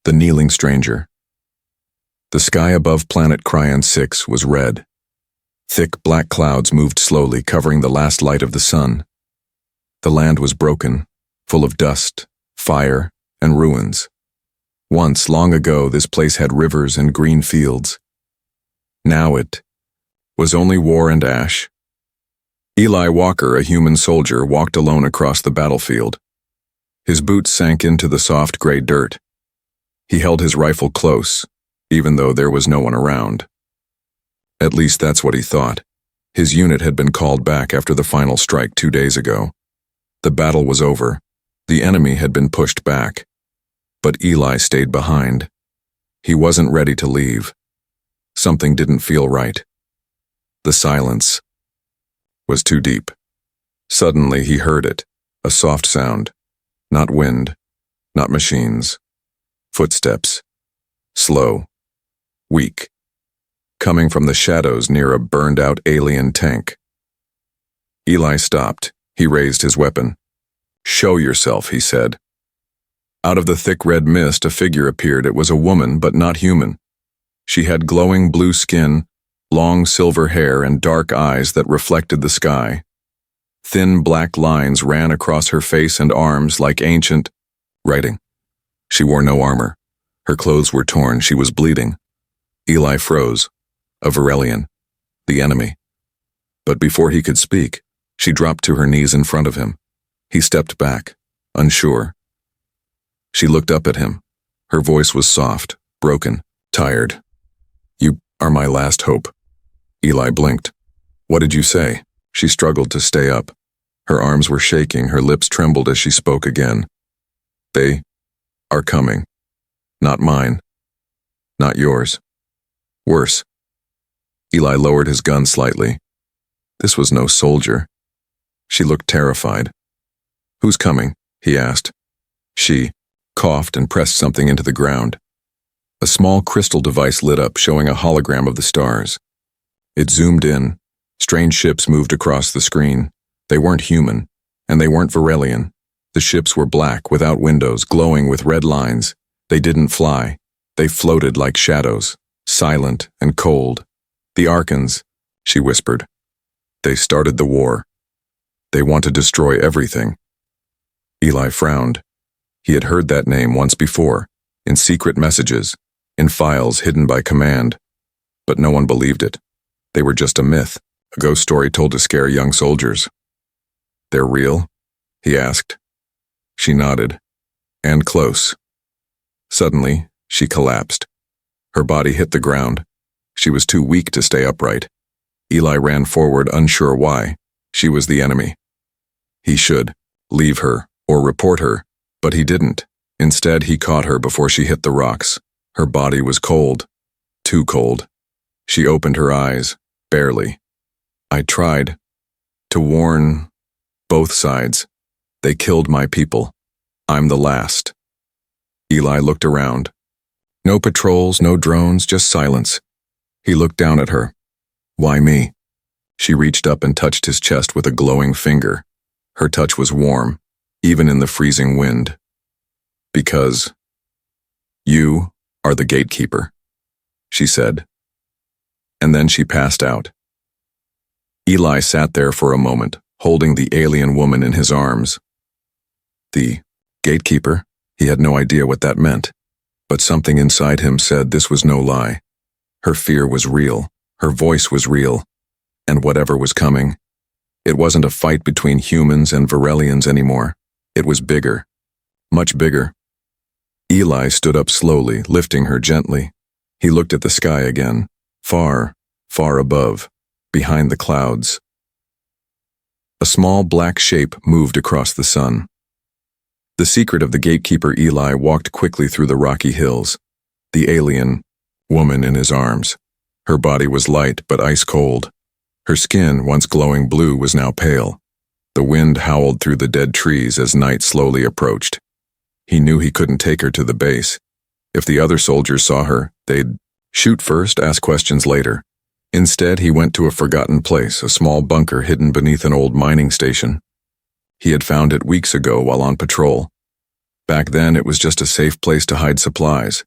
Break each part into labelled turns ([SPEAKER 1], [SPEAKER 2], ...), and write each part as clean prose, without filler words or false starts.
[SPEAKER 1] The kneeling stranger. The sky above planet Cryon 6 was red. Thick black clouds moved slowly, covering the last light of the sun. The land was broken, full of dust, fire, and ruins. Once, long ago, this place had rivers and green fields. Now it was only war and ash. Eli Walker, a human soldier, walked alone across the battlefield. His boots sank into the soft gray dirt. He held his rifle close, even though there was no one around. At least that's what he thought. His unit had been called back after the final strike 2 days ago. The battle was over. The enemy had been pushed back. But Eli stayed behind. He wasn't ready to leave. Something didn't feel right. The silence was too deep. Suddenly he heard it, a soft sound. Not wind, not machines. Footsteps. Slow. Weak. Coming from the shadows near a burned-out alien tank. Eli stopped. He raised his weapon. "Show yourself," he said. Out of the thick red mist, a figure appeared. It was a woman, but not human. She had glowing blue skin, long silver hair, and dark eyes that reflected the sky. Thin black lines ran across her face and arms like ancient writing. She wore no armor. Her clothes were torn. She was bleeding. Eli froze. A Varelian. The enemy. But before he could speak, she dropped to her knees in front of him. He stepped back, unsure. She looked up at him. Her voice was soft, broken, tired. "You are my last hope." Eli blinked. "What did you say?" She struggled to stay up. Her arms were shaking, her lips trembled as she spoke again. "They are coming. Not mine. Not yours. Worse." Eli lowered his gun slightly. This was no soldier. She looked terrified. "Who's coming?" he asked. She coughed and pressed something into the ground. A small crystal device lit up, showing a hologram of the stars. It zoomed in. Strange ships moved across the screen. They weren't human, and they weren't Varelian. The ships were black, without windows, glowing with red lines. They didn't fly. They floated like shadows, silent and cold. "The Arkans," she whispered. "They started the war. They want to destroy everything." Eli frowned. He had heard that name once before, in secret messages, in files hidden by command. But no one believed it. They were just a myth, a ghost story told to scare young soldiers. "They're real?" he asked. She nodded. "And close." Suddenly, she collapsed. Her body hit the ground. She was too weak to stay upright. Eli ran forward, unsure why. She was the enemy. He should leave her or report her, but he didn't. Instead, he caught her before she hit the rocks. Her body was cold. Too cold. She opened her eyes, barely. "I tried to warn both sides. They killed my people. I'm the last." Eli looked around. No patrols, no drones, just silence. He looked down at her. "Why me?" She reached up and touched his chest with a glowing finger. Her touch was warm, even in the freezing wind. "Because you are the gatekeeper," she said. And then she passed out. Eli sat there for a moment, holding the alien woman in his arms. The gatekeeper? He had no idea what that meant. But something inside him said this was no lie. Her fear was real. Her voice was real. And whatever was coming, it wasn't a fight between humans and Varelians anymore. It was bigger. Much bigger. Eli stood up slowly, lifting her gently. He looked at the sky again, far, far above, behind the clouds. A small black shape moved across the sun. The secret of the gatekeeper. Eli walked quickly through the rocky hills, the alien woman in his arms. Her body was light but ice cold. Her skin, once glowing blue, was now pale. The wind howled through the dead trees as night slowly approached. He knew he couldn't take her to the base. If the other soldiers saw her, they'd shoot first, ask questions later. Instead, he went to a forgotten place, a small bunker hidden beneath an old mining station. He had found it weeks ago while on patrol. Back then, it was just a safe place to hide supplies.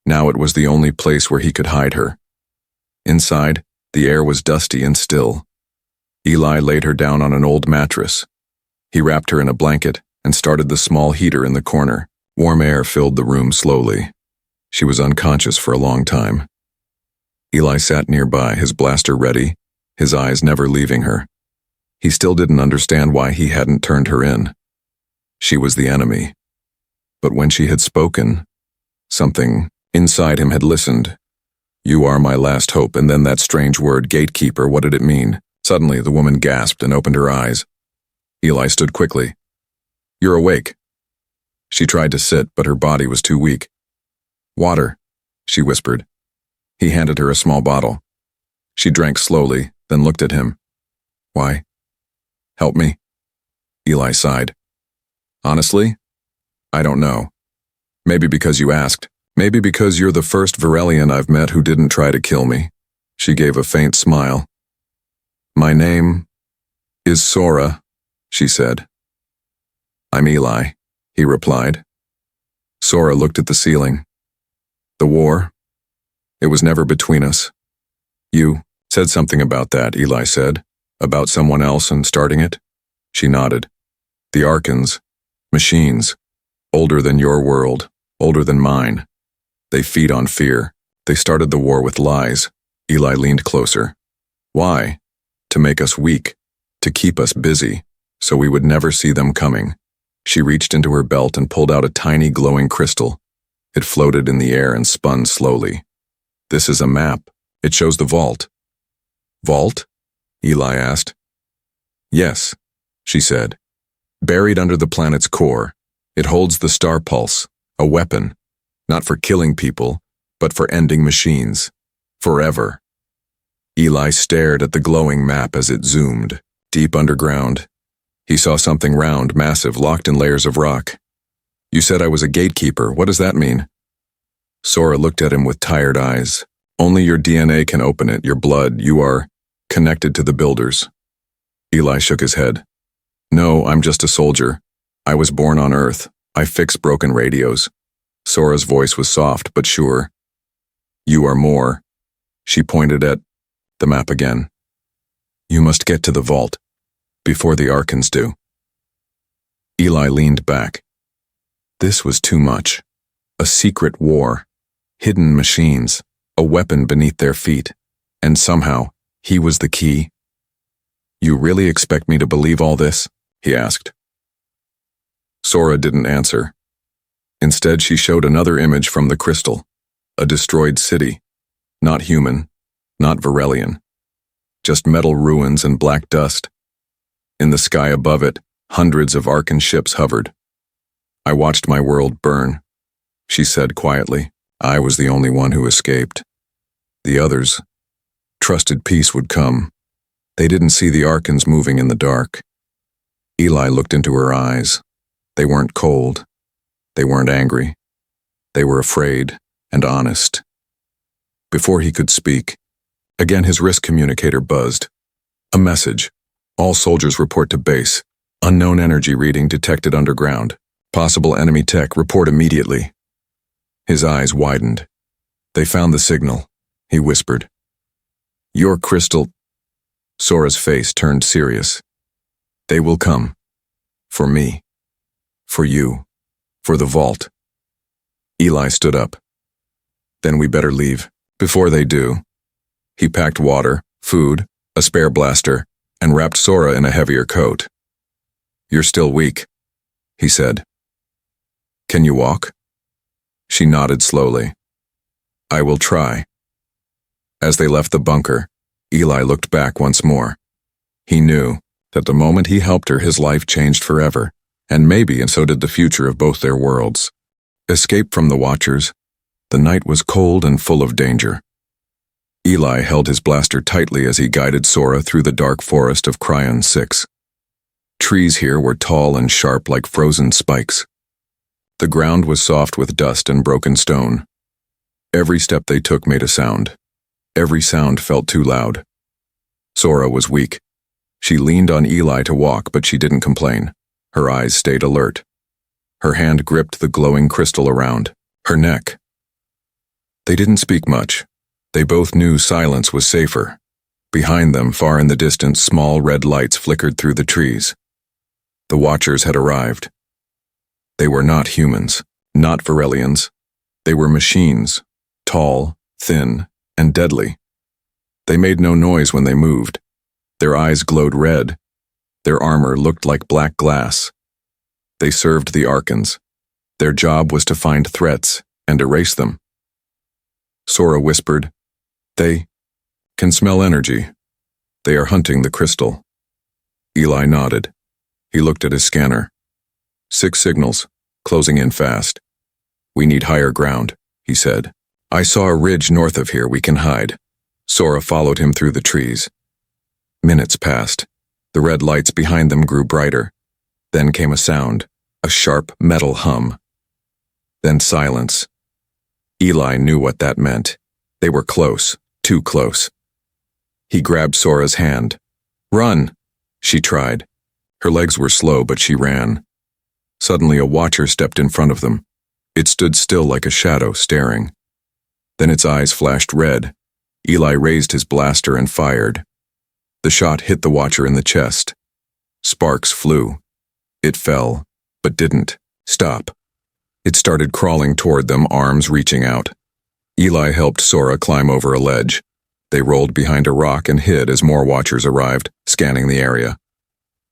[SPEAKER 1] Now it was the only place where he could hide her. Inside, the air was dusty and still. Eli laid her down on an old mattress. He wrapped her in a blanket and started the small heater in the corner. Warm air filled the room slowly. She was unconscious for a long time. Eli sat nearby, his blaster ready, his eyes never leaving her. He still didn't understand why he hadn't turned her in. She was the enemy. But when she had spoken, something inside him had listened. "You are my last hope," and then that strange word, gatekeeper, what did it mean? Suddenly, the woman gasped and opened her eyes. Eli stood quickly. "You're awake." She tried to sit, but her body was too weak. "Water," she whispered. He handed her a small bottle. She drank slowly, then looked at him. "Why? Help me?" Eli sighed. "Honestly, I don't know. Maybe because you asked. Maybe because you're the first Varelian I've met who didn't try to kill me." She gave a faint smile. "My name is Sora," she said. "I'm Eli," he replied. Sora looked at the ceiling. "The war? It was never between us." "You said something about that," Eli said. "About someone else and starting it?" She nodded. "The Arkans. Machines. Older than your world. Older than mine. They feed on fear. They started the war with lies." Eli leaned closer. "Why? To make us weak. To keep us busy. So we would never see them coming." She reached into her belt and pulled out a tiny glowing crystal. It floated in the air and spun slowly. "This is a map. It shows the vault." "Vault?" Eli asked. "Yes," she said. "Buried under the planet's core. It holds the star pulse, a weapon, not for killing people, but for ending machines. Forever." Eli stared at the glowing map as it zoomed, deep underground. He saw something round, massive, locked in layers of rock. "You said I was a gatekeeper. What does that mean?" Sora looked at him with tired eyes. "Only your DNA can open it, your blood. You are connected to the builders." Eli shook his head. "No, I'm just a soldier. I was born on Earth. I fix broken radios." Sora's voice was soft but sure. "You are more." She pointed at the map again. "You must get to the vault, before the Arkans do." Eli leaned back. This was too much. A secret war. Hidden machines. A weapon beneath their feet. And somehow, he was the key. "You really expect me to believe all this?" he asked. Sora didn't answer. Instead, she showed another image from the crystal. A destroyed city. Not human. Not Varelian. Just metal ruins and black dust. In the sky above it, hundreds of Arkan ships hovered. "I watched my world burn," she said quietly. "I was the only one who escaped. The others trusted peace would come. They didn't see the Arkans moving in the dark." Eli looked into her eyes. They weren't cold. They weren't angry. They were afraid and honest. Before he could speak, again his wrist communicator buzzed. A message. "All soldiers report to base. Unknown energy reading detected underground. Possible enemy tech, report immediately." His eyes widened. "They found the signal," he whispered. "Your crystal—" Sora's face turned serious. "They will come. For me. For you. For the vault." Eli stood up. "Then we better leave. Before they do." He packed water, food, a spare blaster, and wrapped Sora in a heavier coat. "You're still weak," he said. "Can you walk?" She nodded slowly. "I will try." As they left the bunker, Eli looked back once more. He knew that the moment he helped her, his life changed forever, and maybe and so did the future of both their worlds. Escape from the Watchers. The night was cold and full of danger. Eli held his blaster tightly as he guided Sora through the dark forest of Cryon 6. Trees here were tall and sharp like frozen spikes. The ground was soft with dust and broken stone. Every step they took made a sound. Every sound felt too loud. Sora was weak. She leaned on Eli to walk, but she didn't complain. Her eyes stayed alert. Her hand gripped the glowing crystal around her neck. They didn't speak much. They both knew silence was safer. Behind them, far in the distance, small red lights flickered through the trees. The Watchers had arrived. They were not humans, not Varelians. They were machines, tall, thin, and deadly. They made no noise when they moved. Their eyes glowed red. Their armor looked like black glass. They served the Archons. Their job was to find threats and erase them. Sora whispered, "They can smell energy. They are hunting the crystal." Eli nodded. He looked at his scanner. 6 signals, closing in fast. "We need higher ground," he said. "I saw a ridge north of here we can hide." Sora followed him through the trees. Minutes passed. The red lights behind them grew brighter. Then came a sound, a sharp metal hum. Then silence. Eli knew what that meant. They were close, too close. He grabbed Sora's hand. "Run!" she tried. Her legs were slow, but she ran. Suddenly a Watcher stepped in front of them. It stood still like a shadow, staring. Then its eyes flashed red. Eli raised his blaster and fired. The shot hit the Watcher in the chest. Sparks flew. It fell, but didn't stop. It started crawling toward them, arms reaching out. Eli helped Sora climb over a ledge. They rolled behind a rock and hid as more Watchers arrived, scanning the area.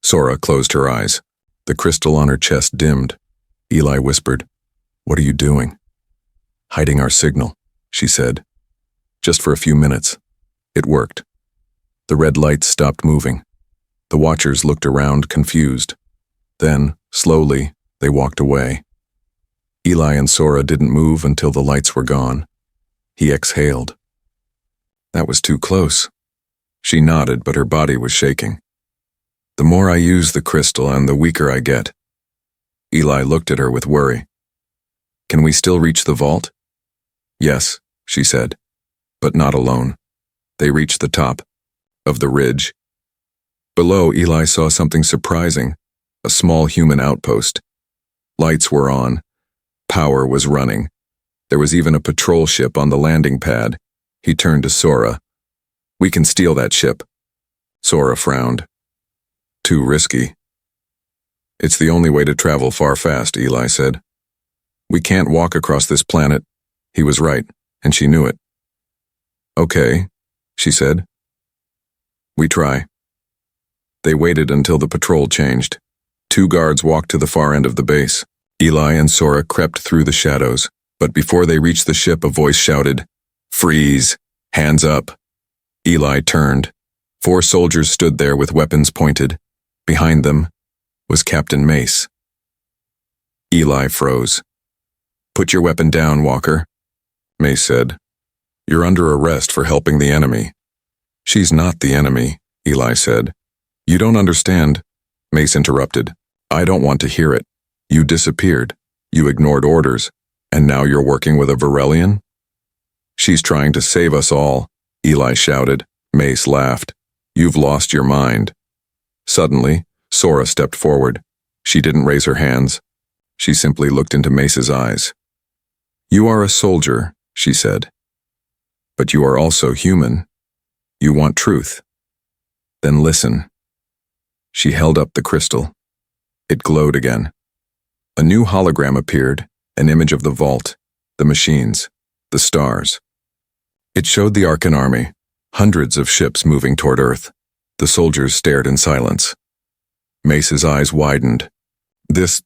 [SPEAKER 1] Sora closed her eyes. The crystal on her chest dimmed. Eli whispered, "What are you doing?" "Hiding our signal," she said. "Just for a few minutes." It worked. The red lights stopped moving. The Watchers looked around, confused. Then, slowly, they walked away. Eli and Sora didn't move until the lights were gone. He exhaled. "That was too close." She nodded, but her body was shaking. "The more I use the crystal and the weaker I get." Eli looked at her with worry. "Can we still reach the vault?" "Yes," she said, "but not alone." They reached the top of the ridge. Below, Eli saw something surprising, a small human outpost. Lights were on. Power was running. There was even a patrol ship on the landing pad. He turned to Sora. "We can steal that ship." Sora frowned. "Too risky." "It's the only way to travel far fast," Eli said. "We can't walk across this planet." He was right, and she knew it. "Okay," she said. "We try." They waited until the patrol changed. 2 guards walked to the far end of the base. Eli and Sora crept through the shadows, but before they reached the ship, a voice shouted, "Freeze! Hands up!" Eli turned. 4 soldiers stood there with weapons pointed. Behind them was Captain Mace. Eli froze. "Put your weapon down, Walker," Mace said. "You're under arrest for helping the enemy." "She's not the enemy," Eli said. "You don't understand," Mace interrupted. "I don't want to hear it. You disappeared. You ignored orders. And now you're working with a Varelian?" "She's trying to save us all," Eli shouted. Mace laughed. "You've lost your mind." Suddenly, Sora stepped forward. She didn't raise her hands. She simply looked into Mace's eyes. "You are a soldier," she said. "But you are also human. You want truth. Then listen." She held up the crystal. It glowed again. A new hologram appeared, an image of the vault, the machines, the stars. It showed the Archon army, hundreds of ships moving toward Earth. The soldiers stared in silence. Mace's eyes widened. This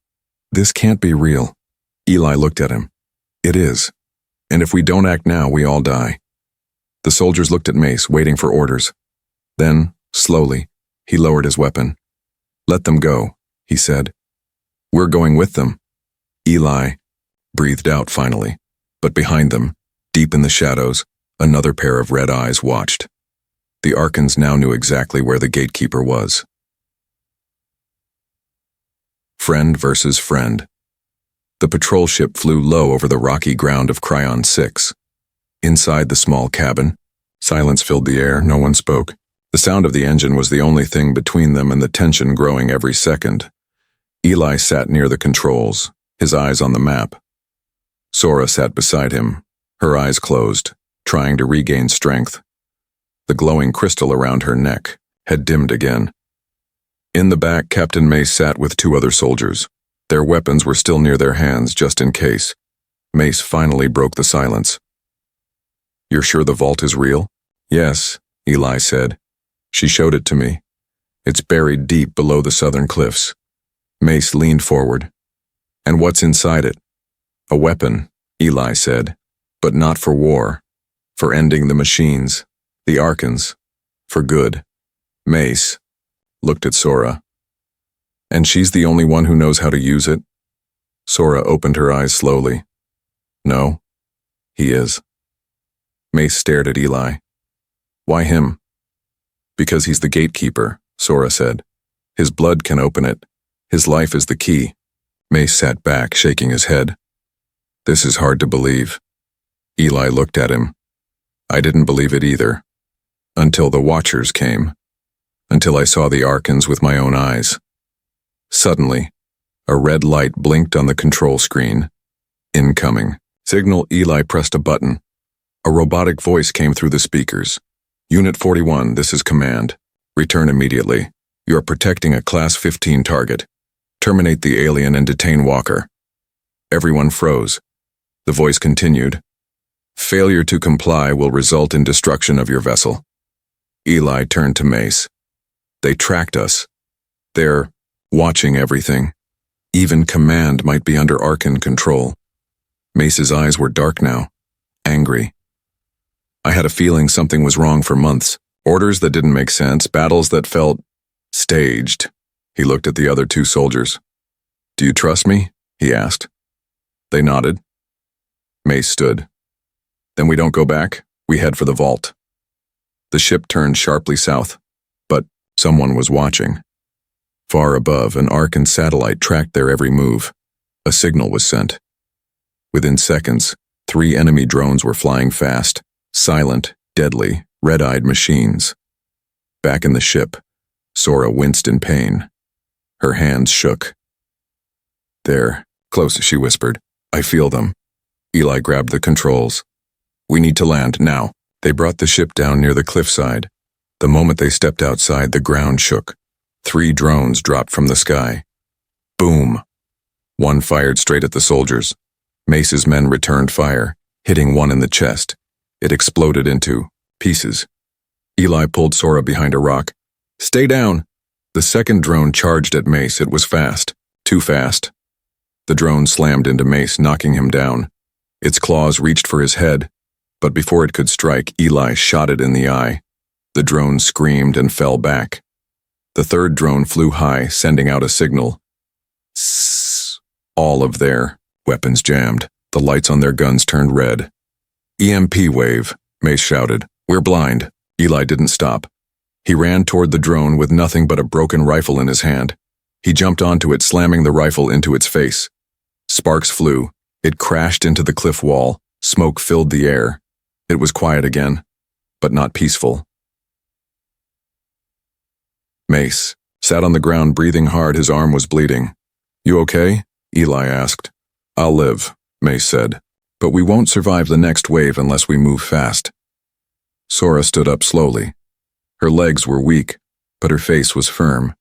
[SPEAKER 1] can't be real." Eli looked at him. "It is. And if we don't act now, we all die." The soldiers looked at Mace, waiting for orders. Then, slowly, he lowered his weapon. "Let them go," he said. "We're going with them." Eli breathed out finally, but behind them, deep in the shadows, another pair of red eyes watched. The Archons now knew exactly where the gatekeeper was. Friend versus friend. The patrol ship flew low over the rocky ground of Cryon 6. Inside the small cabin, silence filled the air, no one spoke. The sound of the engine was the only thing between them and the tension growing every second. Eli sat near the controls, his eyes on the map. Sora sat beside him, her eyes closed, trying to regain strength. The glowing crystal around her neck had dimmed again. In the back, Captain Mace sat with two other soldiers. Their weapons were still near their hands, just in case. Mace finally broke the silence. "You're sure the vault is real?" "Yes," Eli said. "She showed it to me. It's buried deep below the southern cliffs." Mace leaned forward. "And what's inside it?" "A weapon," Eli said. "But not for war. For ending the machines, the Archons. For good." Mace looked at Sora. "And she's the only one who knows how to use it?" Sora opened her eyes slowly. "No, he is." Mace stared at Eli. "Why him?" "Because he's the gatekeeper," Sora said. "His blood can open it. His life is the key." Mace sat back, shaking his head. "This is hard to believe." Eli looked at him. "I didn't believe it either. Until the Watchers came. Until I saw the Archons with my own eyes." Suddenly, a red light blinked on the control screen. "Incoming." Signal. Eli pressed a button. A robotic voice came through the speakers. "Unit 41, this is command. Return immediately. You are protecting a Class 15 target. Terminate the alien and detain Walker." Everyone froze. The voice continued. "Failure to comply will result in destruction of your vessel." Eli turned to Mace. "They tracked us. They're watching everything. Even command might be under Archon control." Mace's eyes were dark now, angry. "I had a feeling something was wrong for months. Orders that didn't make sense, battles that felt staged." He looked at the other two soldiers. "Do you trust me?" he asked. They nodded. Mace stood. "Then we don't go back, we head for the vault." The ship turned sharply south, but someone was watching. Far above, an Archon satellite tracked their every move. A signal was sent. Within seconds, 3 enemy drones were flying fast, silent, deadly, red-eyed machines. Back in the ship, Sora winced in pain. Her hands shook. "They're close," she whispered. "I feel them." Eli grabbed the controls. "We need to land, now." They brought the ship down near the cliffside. The moment they stepped outside, the ground shook. 3 drones dropped from the sky. Boom! One fired straight at the soldiers. Mace's men returned fire, hitting one in the chest. It exploded into pieces. Eli pulled Sora behind a rock. "Stay down!" The second drone charged at Mace. It was fast. Too fast. The drone slammed into Mace, knocking him down. Its claws reached for his head, but before it could strike, Eli shot it in the eye. The drone screamed and fell back. The third drone flew high, sending out a signal. Sss. All of their weapons jammed. The lights on their guns turned red. "EMP wave," Mace shouted. "We're blind." Eli didn't stop. He ran toward the drone with nothing but a broken rifle in his hand. He jumped onto it, slamming the rifle into its face. Sparks flew. It crashed into the cliff wall. Smoke filled the air. It was quiet again, but not peaceful. Mace sat on the ground, breathing hard. His arm was bleeding. "You okay?" Eli asked. "I'll live," Mace said. "But we won't survive the next wave unless we move fast." Sora stood up slowly. Her legs were weak, but her face was firm.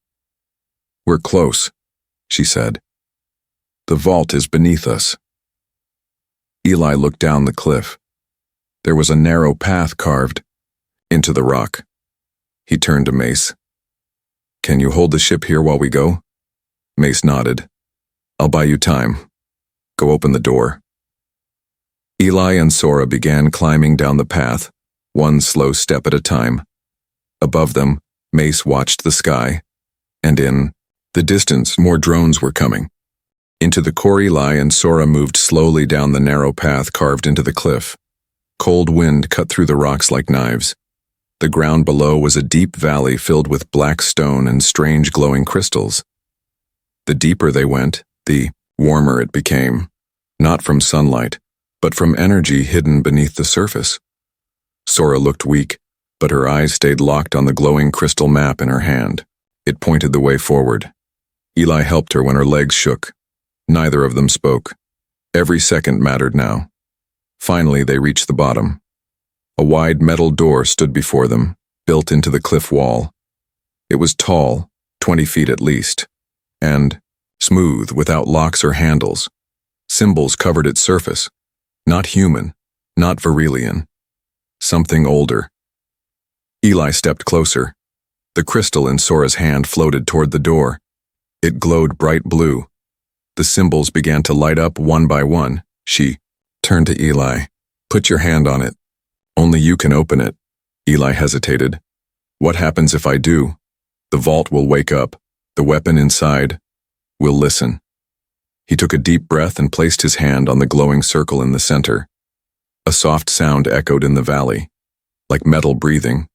[SPEAKER 1] "We're close," she said. "The vault is beneath us." Eli looked down the cliff. There was a narrow path carved into the rock. He turned to Mace. "Can you hold the ship here while we go?" Mace nodded. "I'll buy you time. Go open the door." Eli and Sora began climbing down the path, one slow step at a time. Above them, Mace watched the sky, and in the distance, more drones were coming. Into the core, Eli and Sora moved slowly down the narrow path carved into the cliff. Cold wind cut through the rocks like knives. The ground below was a deep valley filled with black stone and strange glowing crystals. The deeper they went, the warmer it became, not from sunlight, but from energy hidden beneath the surface. Sora looked weak, but her eyes stayed locked on the glowing crystal map in her hand. It pointed the way forward. Eli helped her when her legs shook. Neither of them spoke. Every second mattered now. Finally, they reached the bottom. A wide metal door stood before them, built into the cliff wall. It was tall, 20 feet at least, and smooth, without locks or handles. Symbols covered its surface. Not human, not Virelian. Something older. Eli stepped closer. The crystal in Sora's hand floated toward the door. It glowed bright blue. The symbols began to light up one by one. She turned to Eli. "Put your hand on it. Only you can open it." Eli hesitated. "What happens if I do?" "The vault will wake up. The weapon inside will listen." He took a deep breath and placed his hand on the glowing circle in the center. A soft sound echoed in the valley, like metal breathing.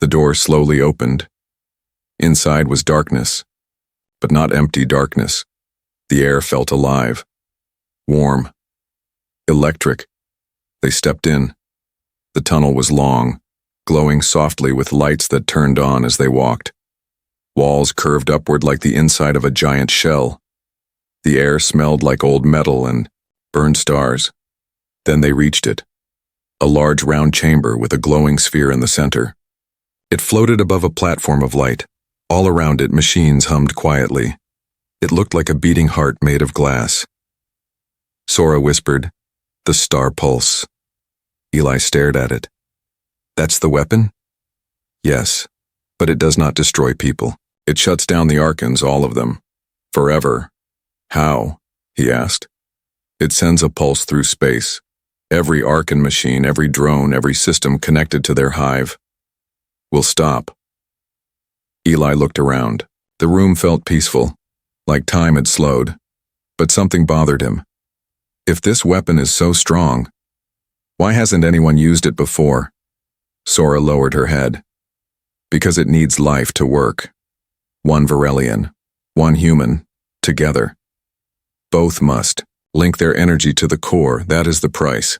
[SPEAKER 1] The door slowly opened. Inside was darkness, but not empty darkness. The air felt alive, warm, electric. They stepped in. The tunnel was long, glowing softly with lights that turned on as they walked. Walls curved upward like the inside of a giant shell. The air smelled like old metal and burned stars. Then they reached it. A large round chamber with a glowing sphere in the center. It floated above a platform of light. All around it, machines hummed quietly. It looked like a beating heart made of glass. Sora whispered, "The star pulse." Eli stared at it. "That's the weapon?" "Yes, but it does not destroy people. It shuts down the Archons, all of them. Forever." "How?" he asked. "It sends a pulse through space. Every Archon machine, every drone, every system connected to their hive will stop." Eli looked around. The room felt peaceful, like time had slowed, but something bothered him. If this weapon is so strong, why hasn't anyone used it before? Sora lowered her head. "Because it needs life to work. One Virelian, one human, together. Both must link their energy to the core. That is the price."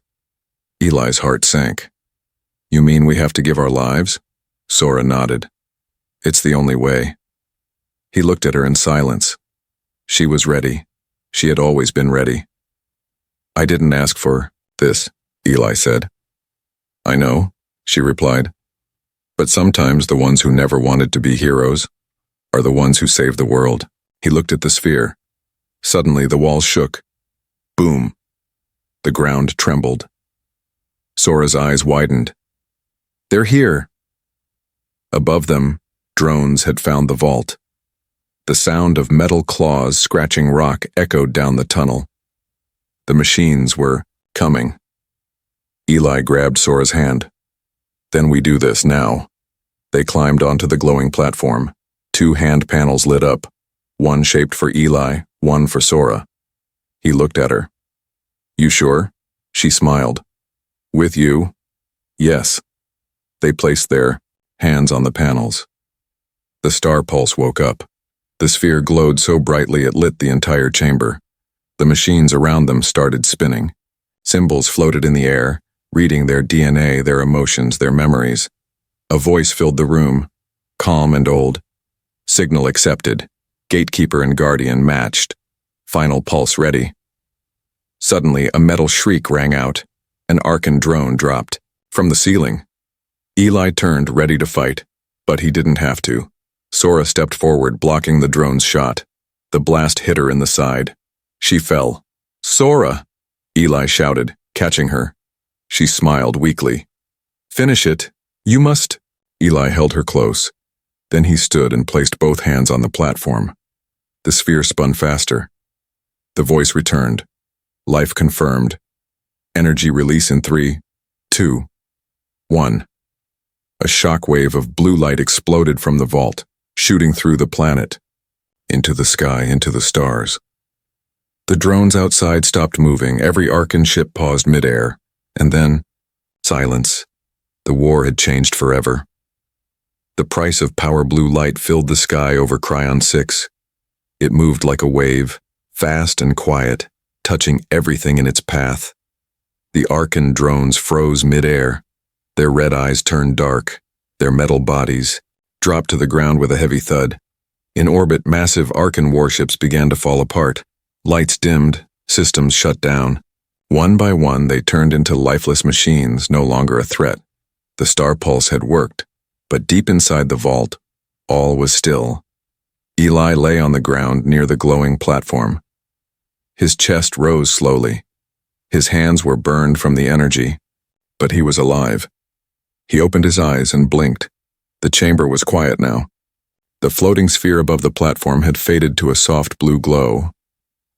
[SPEAKER 1] Eli's heart sank. "You mean we have to give our lives?" Sora nodded. "It's the only way." He looked at her in silence. She was ready. She had always been ready. "I didn't ask for this," Eli said. "I know," she replied. "But sometimes the ones who never wanted to be heroes are the ones who save the world." He looked at the sphere. Suddenly the walls shook. Boom. The ground trembled. Sora's eyes widened. "They're here." Above them, drones had found the vault. The sound of metal claws scratching rock echoed down the tunnel. The machines were coming. Eli grabbed Sora's hand. "Then we do this now." They climbed onto the glowing platform. 2 hand panels lit up, one shaped for Eli, one for Sora. He looked at her. "You sure?" She smiled. "With you?" "Yes." They placed their hands on the panels. The star pulse woke up. The sphere glowed so brightly it lit the entire chamber. The machines around them started spinning. Symbols floated in the air, reading their DNA, their emotions, their memories. A voice filled the room, calm and old. "Signal accepted. Gatekeeper and Guardian matched. Final pulse ready." Suddenly, a metal shriek rang out. An Archon drone dropped from the ceiling. Eli turned, ready to fight, but he didn't have to. Sora stepped forward, blocking the drone's shot. The blast hit her in the side. She fell. "Sora!" Eli shouted, catching her. She smiled weakly. "Finish it. You must." Eli held her close. Then he stood and placed both hands on the platform. The sphere spun faster. The voice returned. Life confirmed. Energy release in 3, 2, 1. A shockwave of blue light exploded from the vault, shooting through the planet, into the sky, into the stars. The drones outside stopped moving. Every Archon ship paused midair. And then, silence. The war had changed forever. The price of power blue light filled the sky over Cryon 6. It moved like a wave, fast and quiet, touching everything in its path. The Archon drones froze midair. Their red eyes turned dark. Their metal bodies dropped to the ground with a heavy thud. In orbit, massive Archon warships began to fall apart, Lights dimmed, systems shut down. One by one, they turned into lifeless machines, no longer a threat. The star pulse had worked, but deep inside the vault, all was still. Eli lay on the ground near the glowing platform. His chest rose slowly. His hands were burned from the energy, but he was alive. He opened his eyes and blinked. The chamber was quiet now. The floating sphere above the platform had faded to a soft blue glow.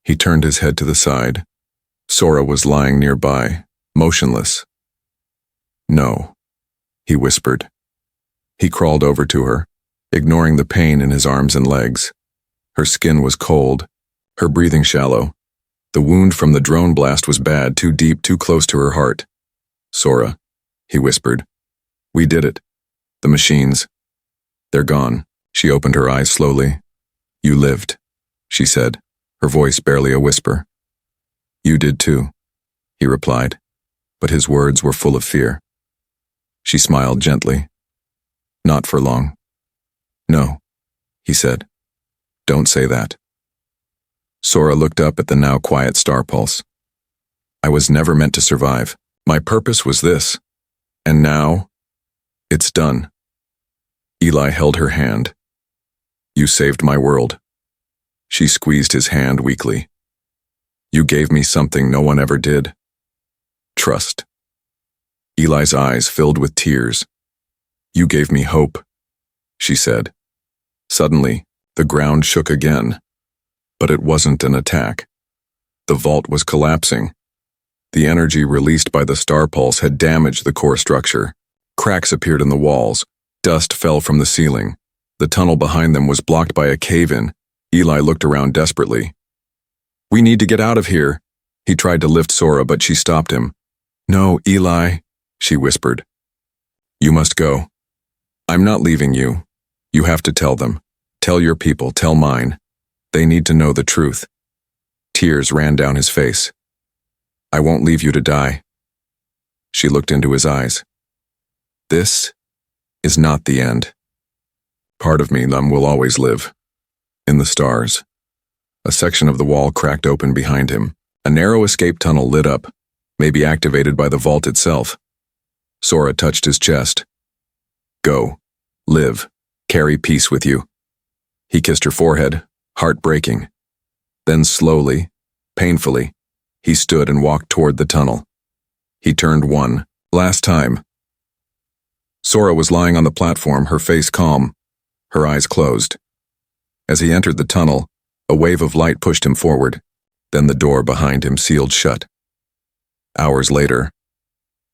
[SPEAKER 1] He turned his head to the side. Sora was lying nearby, motionless. "No," he whispered. He crawled over to her, ignoring the pain in his arms and legs. Her skin was cold, her breathing shallow. The wound from the drone blast was bad, too deep, too close to her heart. "Sora," he whispered. "We did it. The machines. They're gone." She opened her eyes slowly. "You lived," she said, her voice barely a whisper. "You did too," he replied, but his words were full of fear. She smiled gently. "Not for long." "No," he said. "Don't say that." Sora looked up at the now quiet star pulse. "I was never meant to survive. My purpose was this. And now, it's done." Eli held her hand. "You saved my world." She squeezed his hand weakly. "You gave me something no one ever did. Trust." Eli's eyes filled with tears. "You gave me hope," she said. Suddenly, the ground shook again. But it wasn't an attack. The vault was collapsing. The energy released by the star pulse had damaged the core structure. Cracks appeared in the walls. Dust fell from the ceiling. The tunnel behind them was blocked by a cave-in. Eli looked around desperately. "We need to get out of here." He tried to lift Sora, but she stopped him. "No, Eli," she whispered. "You must go. I'm not leaving you. You have to tell them. Tell your people, tell mine. They need to know the truth." Tears ran down his face. "I won't leave you to die." She looked into his eyes. "This is not the end. Part of me, will always live. In the stars." A section of the wall cracked open behind him. A narrow escape tunnel lit up, maybe activated by the vault itself. Sora touched his chest. "Go. Live. Carry peace with you." He kissed her forehead, heart breaking. Then slowly, painfully, he stood and walked toward the tunnel. He turned one last time. Sora was lying on the platform, her face calm, her eyes closed. As he entered the tunnel, a wave of light pushed him forward. Then the door behind him sealed shut. Hours later,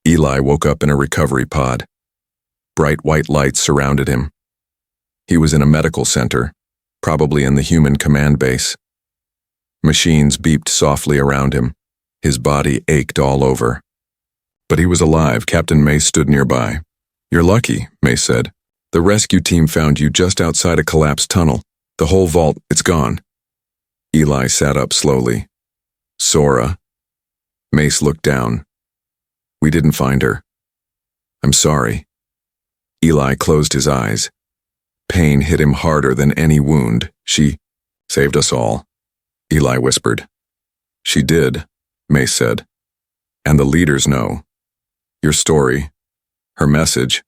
[SPEAKER 1] Eli woke up in a recovery pod. Bright white lights surrounded him. He was in a medical center, probably in the human command base. Machines beeped softly around him. His body ached all over. But he was alive. Captain Mace stood nearby. "You're lucky," Mace said. "The rescue team found you just outside a collapsed tunnel. The whole vault, it's gone." Eli sat up slowly. "Sora." Mace looked down. "We didn't find her. I'm sorry." Eli closed his eyes. Pain hit him harder than any wound. "She saved us all," Eli whispered. "She did," Mace said. "And the leaders know. Your story, her message,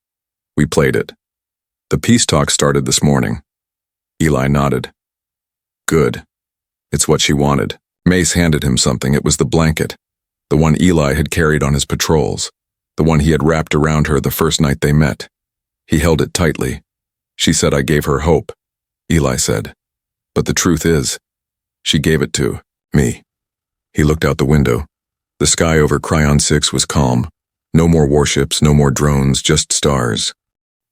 [SPEAKER 1] we played it. The peace talk started this morning." Eli nodded. "Good. It's what she wanted." Mace handed him something. It was the blanket, the one Eli had carried on his patrols, the one he had wrapped around her the first night they met. He held it tightly. "She said I gave her hope," Eli said. "But the truth is, she gave it to me." He looked out the window. The sky over Cryon 6 was calm. No more warships, no more drones, just stars.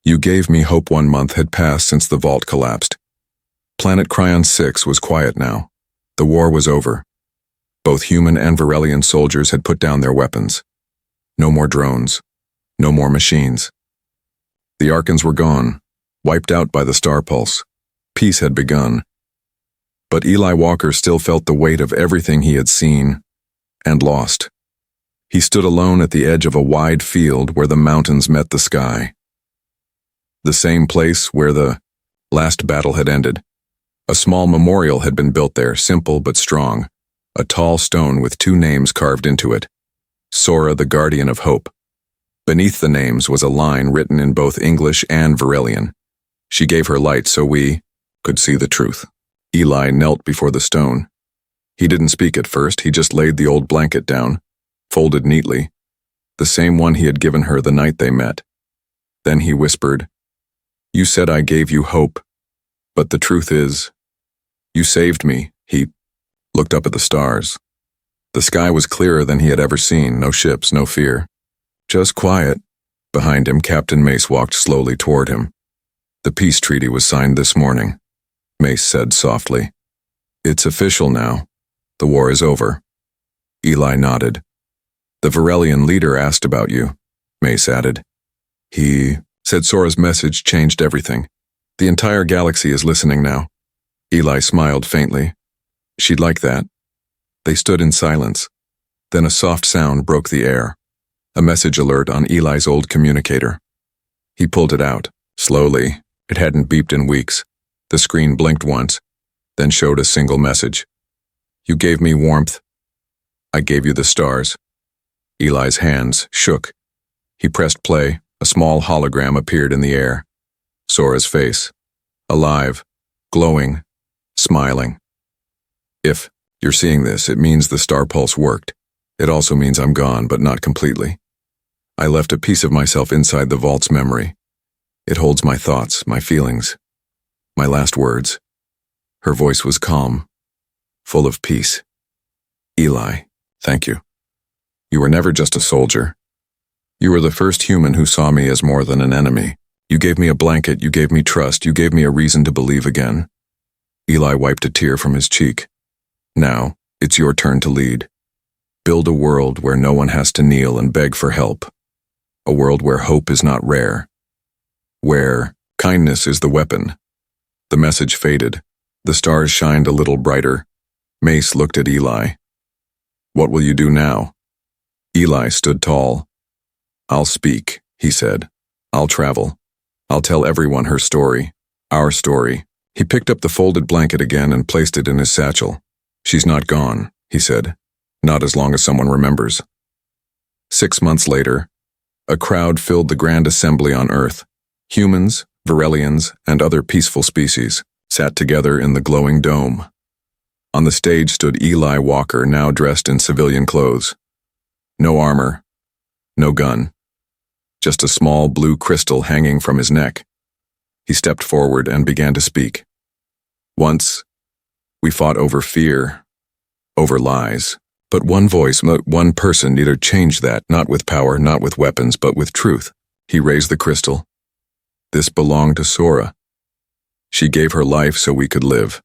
[SPEAKER 1] "You gave me hope." 1 month had passed since the vault collapsed. Planet Cryon 6 was quiet now. The war was over. Both human and Varelian soldiers had put down their weapons. No more drones. No more machines. The Archons were gone, wiped out by the star pulse. Peace had begun. But Eli Walker still felt the weight of everything he had seen and lost. He stood alone at the edge of a wide field where the mountains met the sky. The same place where the last battle had ended. A small memorial had been built there, simple but strong. a tall stone with two names carved into it. Sora, the Guardian of Hope. Beneath the names was a line written in both English and Varillian. She gave her light so we could see the truth. Eli knelt before the stone. He didn't speak at first, he just laid the old blanket down, folded neatly, the same one he had given her the night they met. Then he whispered, "You said I gave you hope, but the truth is, you saved me." He looked up at the stars. The sky was clearer than he had ever seen, no ships, no fear. Just quiet. Behind him, Captain Mace walked slowly toward him. "The peace treaty was signed this morning," Mace said softly. "It's official now. The war is over." Eli nodded. "The Varillian leader asked about you," Mace added. "He said Sora's message changed everything. The entire galaxy is listening now." Eli smiled faintly. "She'd like that." They stood in silence. Then a soft sound broke the air. A message alert on Eli's old communicator. He pulled it out, slowly. It hadn't beeped in weeks. The screen blinked once, then showed a single message. "You gave me warmth. I gave you the stars." Eli's hands shook. He pressed play. A small hologram appeared in the air. Sora's face. Alive, glowing, smiling. "If you're seeing this, it means the star pulse worked. It also means I'm gone, but not completely. I left a piece of myself inside the vault's memory. It holds my thoughts, my feelings, my last words." Her voice was calm, full of peace. "Eli, thank you. You were never just a soldier. You were the first human who saw me as more than an enemy. You gave me a blanket, you gave me trust, you gave me a reason to believe again." Eli wiped a tear from his cheek. "Now, it's your turn to lead. Build a world where no one has to kneel and beg for help. A world where hope is not rare. Where kindness is the weapon." The message faded. The stars shined a little brighter. Mace looked at Eli. "What will you do now?" Eli stood tall. "I'll speak," he said. "I'll travel. I'll tell everyone her story. Our story." He picked up the folded blanket again and placed it in his satchel. "She's not gone," he said. "Not as long as someone remembers." 6 months later, a crowd filled the grand assembly on Earth. Humans, Varillians, and other peaceful species sat together in the glowing dome. On the stage stood Eli Walker, now dressed in civilian clothes. No armor, no gun, just a small blue crystal hanging from his neck. He stepped forward and began to speak. "Once, we fought over fear, over lies. But one voice, one person needed to change that, not with power, not with weapons, but with truth." He raised the crystal. "This belonged to Sora. She gave her life so we could live.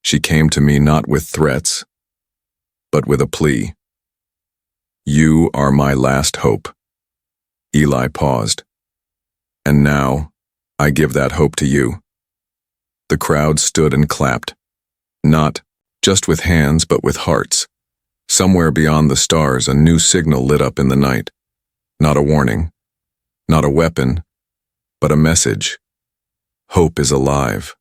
[SPEAKER 1] She came to me not with threats, but with a plea. You are my last hope." Eli paused. "And now, I give that hope to you." The crowd stood and clapped, not just with hands, but with hearts. Somewhere beyond the stars, a new signal lit up in the night. Not a warning, not a weapon, but a message. Hope is alive.